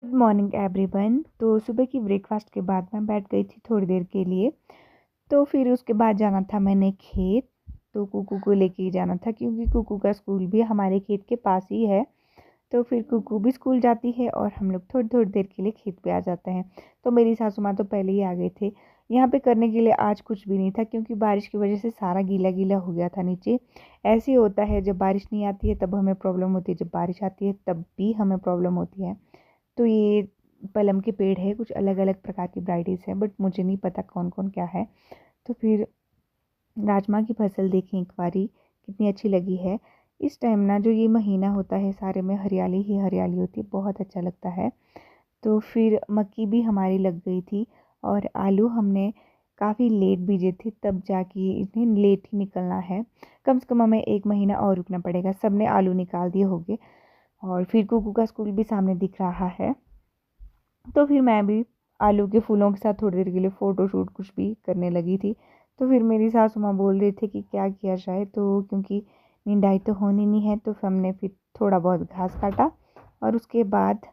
Good morning everyone. तो सुबह की ब्रेकफास्ट के बाद मैं बैठ गई थी थोड़ी देर के लिए। तो फिर उसके बाद जाना था मैंने खेत। तो कुकू को लेके ही जाना था क्योंकि कुकू का स्कूल भी हमारे खेत के पास ही है। तो फिर कुकू भी स्कूल जाती है और हम लोग थोड़ी थोड़ी देर के लिए खेत पे आ जाते हैं। तो मेरी सासू माँ तो पहले ही आ गए थे यहाँ पे करने के लिए। आज कुछ भी नहीं था क्योंकि बारिश की वजह से सारा गीला गीला हो गया था नीचे। ऐसे ही होता है, जब बारिश नहीं आती है तब हमें प्रॉब्लम होती है, जब बारिश आती है तब भी हमें प्रॉब्लम होती है। तो ये पलम के पेड़ है, कुछ अलग अलग प्रकार की वैराइटीज़ है बट मुझे नहीं पता कौन कौन क्या है। तो फिर राजमा की फसल देखी एक बारी, कितनी अच्छी लगी है। इस टाइम ना जो ये महीना होता है सारे में हरियाली ही हरियाली होती है, बहुत अच्छा लगता है। तो फिर मक्की भी हमारी लग गई थी और आलू हमने काफ़ी लेट बीजे थे, तब जाके इतनी लेट ही निकलना है। कम से कम हमें 1 महीना और रुकना पड़ेगा। सब ने आलू निकाल दिए होंगे और फिर कुकू का स्कूल भी सामने दिख रहा है। तो फिर मैं भी आलू के फूलों के साथ थोड़ी देर के लिए फ़ोटो शूट कुछ भी करने लगी थी। तो फिर मेरी सासू माँ बोल रहे थे कि क्या किया जाए, तो क्योंकि निंदाई तो होनी नहीं है तो हमने फिर थोड़ा बहुत घास काटा और उसके बाद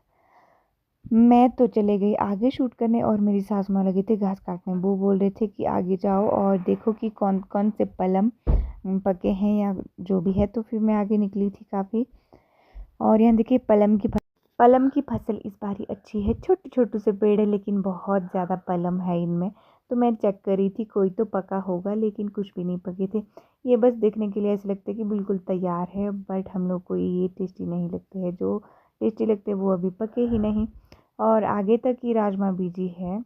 मैं तो चले गई आगे शूट करने और मेरी सासू माँ लगे थे घास काटने। वो बोल रहे थे कि आगे जाओ और देखो कि कौन कौन से पलम पके हैं या जो भी है। तो फिर मैं आगे निकली थी काफ़ी। और यहाँ देखिए पलम की फसल इस बार ही अच्छी है। छोटे छोटे से पेड़ है लेकिन बहुत ज़्यादा पलम है इनमें। तो मैं चेक कर रही थी कोई तो पका होगा, लेकिन कुछ भी नहीं पके थे। ये बस देखने के लिए ऐसे लगता है कि बिल्कुल तैयार है, बट हम लोग को ये टेस्टी नहीं लगते हैं। जो टेस्टी लगते हैं वो अभी पके ही नहीं। और आगे तक ही राजमा बीजी है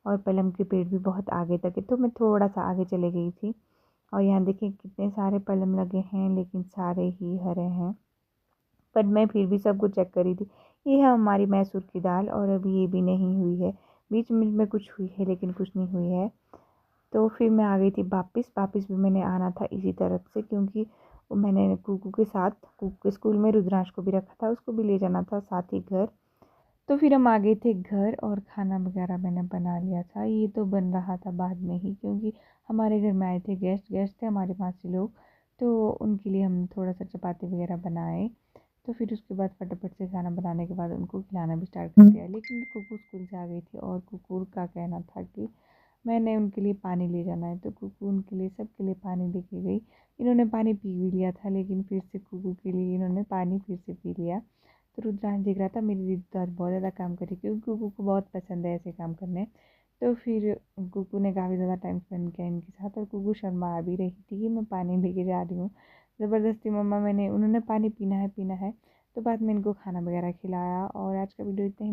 और पलम के पेड़ भी बहुत आगे तक है। तो मैं थोड़ा सा आगे चले गई थी और यहाँ देखिए कितने सारे पलम लगे हैं, लेकिन सारे ही हरे हैं। पर मैं फिर भी सबको चेक करी थी। ये है हमारी मैसूर की दाल और अभी ये भी नहीं हुई है। बीच में कुछ हुई है लेकिन कुछ नहीं हुई है। तो फिर मैं आ गई थी वापस भी मैंने आना था इसी तरफ से, क्योंकि मैंने कुकू के साथ कुकू के स्कूल में रुद्रांश को भी रखा था, उसको भी ले जाना था साथ ही घर। तो फिर हम आ गए थे घर और खाना वगैरह मैंने बना लिया था। ये तो बन रहा था बाद में ही, क्योंकि हमारे घर में आए थे गेस्ट थे हमारे मासी लोग। तो उनके लिए हम थोड़ा सा चपाती वगैरह बनाए। तो फिर उसके बाद फटाफट से खाना बनाने के बाद उनको खिलाना भी स्टार्ट कर दिया। लेकिन कुकू स्कूल से आ गई थी और कुकू का कहना था कि मैंने उनके लिए पानी ले जाना है। तो कुकू उनके लिए सबके लिए पानी लेके गई। इन्होंने पानी पी भी लिया था, लेकिन फिर से कुकू के लिए इन्होंने पानी फिर से पी लिया। तो रुद्रांश देख रहा था मेरी दीदी तो आज बहुत ज़्यादा काम करी, क्योंकि कुकू को बहुत पसंद है ऐसे काम करने। तो फिर कुकू ने काफ़ी ज़्यादा टाइम स्पेंड किया इनके साथ और कुकू शर्मा भी रही थी कि मैं पानी लेके जा रही हूँ। ज़बरदस्ती मम्मा उन्होंने पानी पीना है। तो बाद में इनको खाना वगैरह खिलाया। और आज का वीडियो इतना ही।